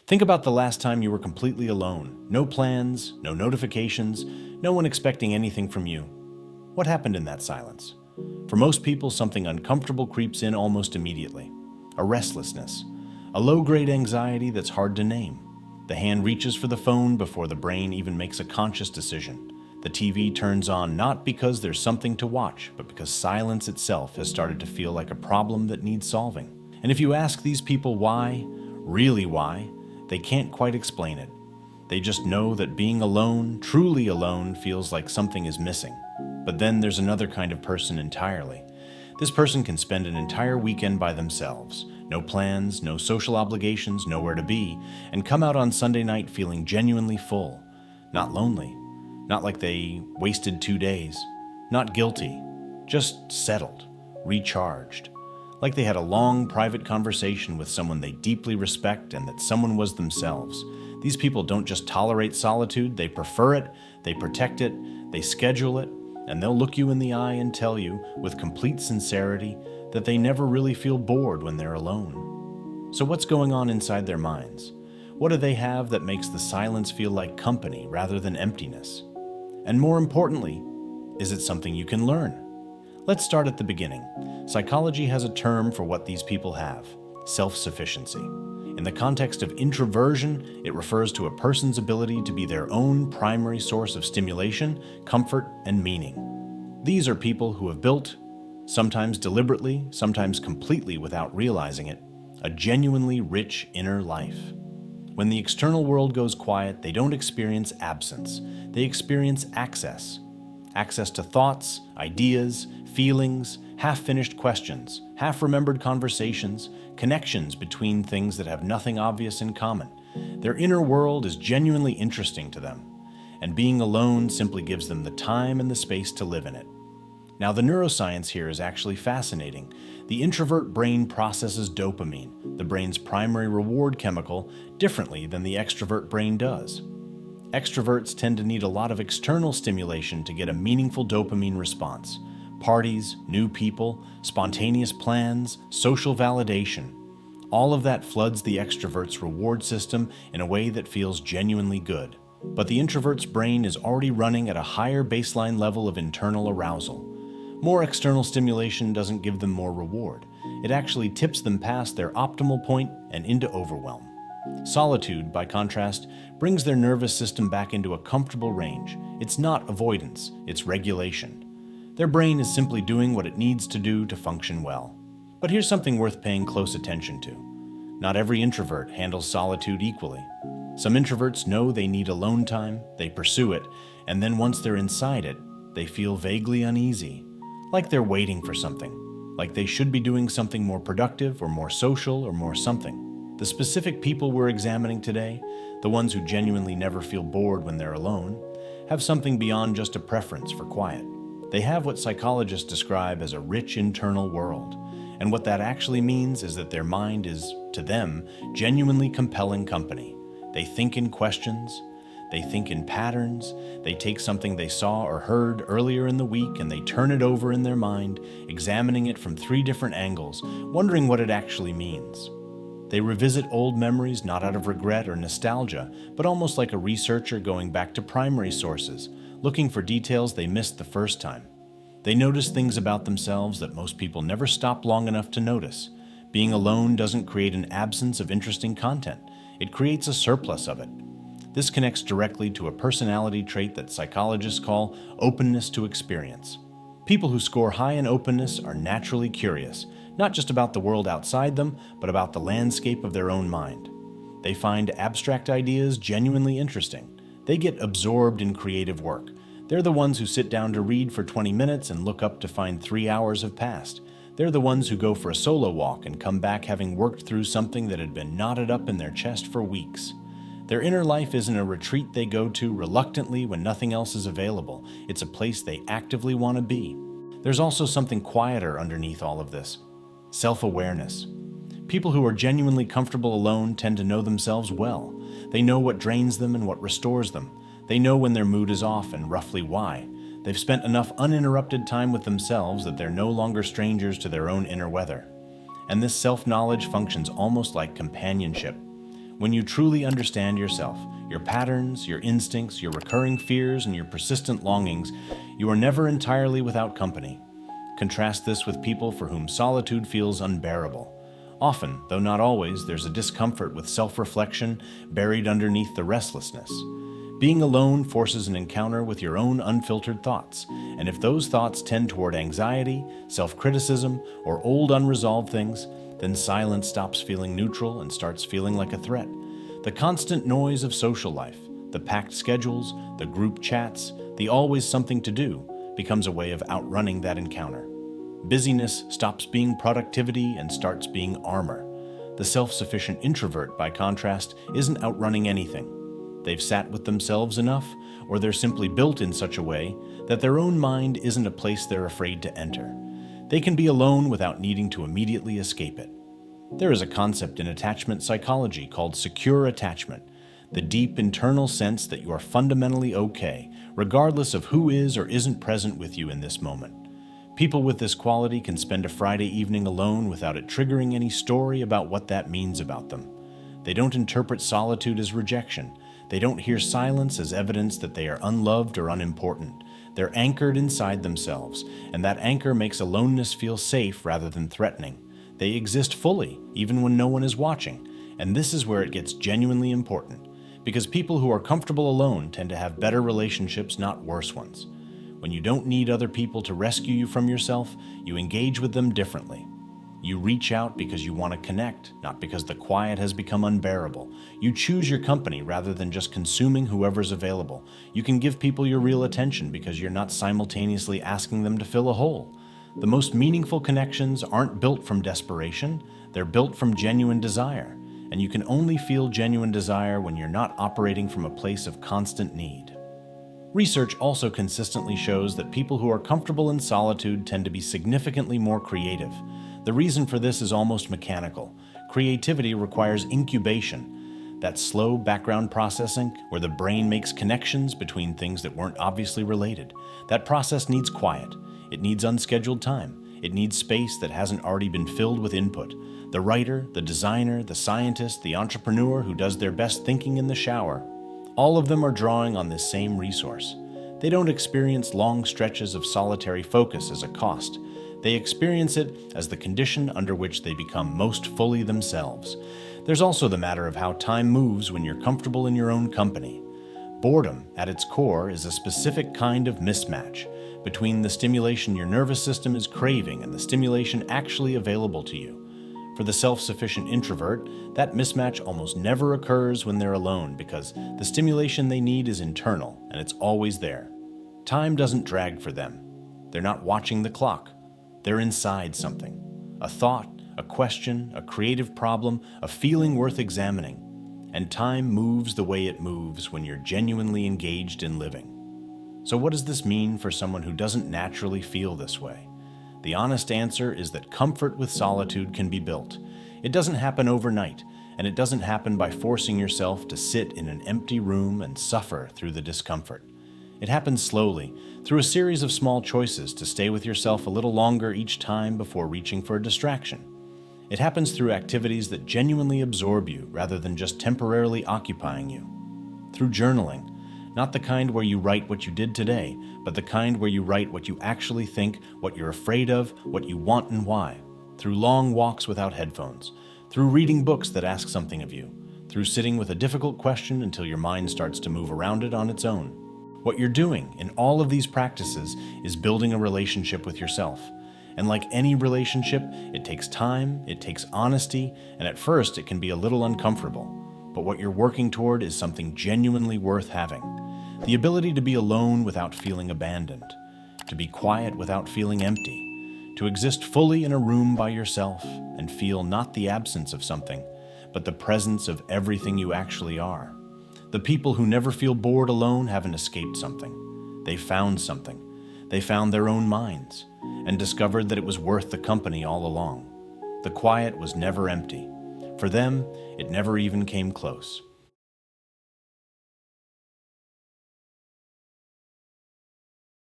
Think about the last time you were completely alone. No plans, no notifications, no one expecting anything from you. What happened in that silence? For most people, something uncomfortable creeps in almost immediately. A restlessness, a low-grade anxiety that's hard to name. The hand reaches for the phone before the brain even makes a conscious decision. The TV turns on not because there's something to watch, but because silence itself has started to feel like a problem that needs solving. And if you ask these people why, really why, they can't quite explain it. They just know that being alone, truly alone, feels like something is missing. But then there's another kind of person entirely. This person can spend an entire weekend by themselves, no plans, no social obligations, nowhere to be, and come out on Sunday night feeling genuinely full, not lonely, not like they wasted 2 days, not guilty, just settled, recharged, like they had a long private conversation with someone they deeply respect and that someone was themselves. These people don't just tolerate solitude, they prefer it, they protect it, they schedule it, and they'll look you in the eye and tell you, with complete sincerity, that they never really feel bored when they're alone. So what's going on inside their minds? What do they have that makes the silence feel like company rather than emptiness? And more importantly, is it something you can learn? Let's start at the beginning. Psychology has a term for what these people have: self-sufficiency. In the context of introversion, it refers to a person's ability to be their own primary source of stimulation, comfort, and meaning. These are people who have built, sometimes deliberately, sometimes completely without realizing it, a genuinely rich inner life. When the external world goes quiet, they don't experience absence. They experience access. Access to thoughts, ideas, feelings, half-finished questions, half-remembered conversations, connections between things that have nothing obvious in common. Their inner world is genuinely interesting to them, and being alone simply gives them the time and the space to live in it. Now, the neuroscience here is actually fascinating. The introvert brain processes dopamine, the brain's primary reward chemical, differently than the extrovert brain does. Extroverts tend to need a lot of external stimulation to get a meaningful dopamine response. Parties, new people, spontaneous plans, social validation. All of that floods the extrovert's reward system in a way that feels genuinely good. But the introvert's brain is already running at a higher baseline level of internal arousal. More external stimulation doesn't give them more reward. It actually tips them past their optimal point and into overwhelm. Solitude, by contrast, brings their nervous system back into a comfortable range. It's not avoidance, it's regulation. Their brain is simply doing what it needs to do to function well. But here's something worth paying close attention to. Not every introvert handles solitude equally. Some introverts know they need alone time, they pursue it, and then once they're inside it, they feel vaguely uneasy. Like they're waiting for something. Like they should be doing something more productive or more social or more something. The specific people we're examining today, the ones who genuinely never feel bored when they're alone, have something beyond just a preference for quiet. They have what psychologists describe as a rich internal world, and what that actually means is that their mind is, to them, genuinely compelling company. They think in questions, they think in patterns, they take something they saw or heard earlier in the week and they turn it over in their mind, examining it from 3 different angles, wondering what it actually means. They revisit old memories not out of regret or nostalgia, but almost like a researcher going back to primary sources, looking for details they missed the first time. They notice things about themselves that most people never stop long enough to notice. Being alone doesn't create an absence of interesting content. It creates a surplus of it. This connects directly to a personality trait that psychologists call openness to experience. People who score high in openness are naturally curious, not just about the world outside them, but about the landscape of their own mind. They find abstract ideas genuinely interesting. They get absorbed in creative work. They're the ones who sit down to read for 20 minutes and look up to find 3 hours have passed. They're the ones who go for a solo walk and come back having worked through something that had been knotted up in their chest for weeks. Their inner life isn't a retreat they go to reluctantly when nothing else is available. It's a place they actively want to be. There's also something quieter underneath all of this: self-awareness. People who are genuinely comfortable alone tend to know themselves well. They know what drains them and what restores them. They know when their mood is off and roughly why. They've spent enough uninterrupted time with themselves that they're no longer strangers to their own inner weather. And this self-knowledge functions almost like companionship. When you truly understand yourself, your patterns, your instincts, your recurring fears, and your persistent longings, you are never entirely without company. Contrast this with people for whom solitude feels unbearable. Often, though not always, there's a discomfort with self-reflection buried underneath the restlessness. Being alone forces an encounter with your own unfiltered thoughts, and if those thoughts tend toward anxiety, self-criticism, or old unresolved things, then silence stops feeling neutral and starts feeling like a threat. The constant noise of social life, the packed schedules, the group chats, the always something to do, becomes a way of outrunning that encounter. Busyness stops being productivity and starts being armor. The self-sufficient introvert, by contrast, isn't outrunning anything. They've sat with themselves enough, or they're simply built in such a way that their own mind isn't a place they're afraid to enter. They can be alone without needing to immediately escape it. There is a concept in attachment psychology called secure attachment, the deep internal sense that you are fundamentally okay, regardless of who is or isn't present with you in this moment. People with this quality can spend a Friday evening alone without it triggering any story about what that means about them. They don't interpret solitude as rejection. They don't hear silence as evidence that they are unloved or unimportant. They're anchored inside themselves, and that anchor makes aloneness feel safe rather than threatening. They exist fully, even when no one is watching, and this is where it gets genuinely important, because people who are comfortable alone tend to have better relationships, not worse ones. When you don't need other people to rescue you from yourself, you engage with them differently. You reach out because you want to connect, not because the quiet has become unbearable. You choose your company rather than just consuming whoever's available. You can give people your real attention because you're not simultaneously asking them to fill a hole. The most meaningful connections aren't built from desperation, they're built from genuine desire. And you can only feel genuine desire when you're not operating from a place of constant need. Research also consistently shows that people who are comfortable in solitude tend to be significantly more creative. The reason for this is almost mechanical. Creativity requires incubation, that slow background processing where the brain makes connections between things that weren't obviously related. That process needs quiet. It needs unscheduled time. It needs space that hasn't already been filled with input. The writer, the designer, the scientist, the entrepreneur who does their best thinking in the shower, all of them are drawing on this same resource. They don't experience long stretches of solitary focus as a cost. They experience it as the condition under which they become most fully themselves. There's also the matter of how time moves when you're comfortable in your own company. Boredom, at its core, is a specific kind of mismatch between the stimulation your nervous system is craving and the stimulation actually available to you. For the self-sufficient introvert, that mismatch almost never occurs when they're alone because the stimulation they need is internal and it's always there. Time doesn't drag for them. They're not watching the clock. They're inside something. A thought, a question, a creative problem, a feeling worth examining. And time moves the way it moves when you're genuinely engaged in living. So what does this mean for someone who doesn't naturally feel this way? The honest answer is that comfort with solitude can be built. It doesn't happen overnight, and it doesn't happen by forcing yourself to sit in an empty room and suffer through the discomfort. It happens slowly, through a series of small choices to stay with yourself a little longer each time before reaching for a distraction. It happens through activities that genuinely absorb you rather than just temporarily occupying you. Through journaling, not the kind where you write what you did today, but the kind where you write what you actually think, what you're afraid of, what you want and why. Through long walks without headphones. Through reading books that ask something of you. Through sitting with a difficult question until your mind starts to move around it on its own. What you're doing in all of these practices is building a relationship with yourself. And like any relationship, it takes time, it takes honesty, and at first it can be a little uncomfortable. But what you're working toward is something genuinely worth having. The ability to be alone without feeling abandoned. To be quiet without feeling empty. To exist fully in a room by yourself and feel not the absence of something, but the presence of everything you actually are. The people who never feel bored alone haven't escaped something. They found something. They found their own minds and discovered that it was worth the company all along. The quiet was never empty. For them, it never even came close.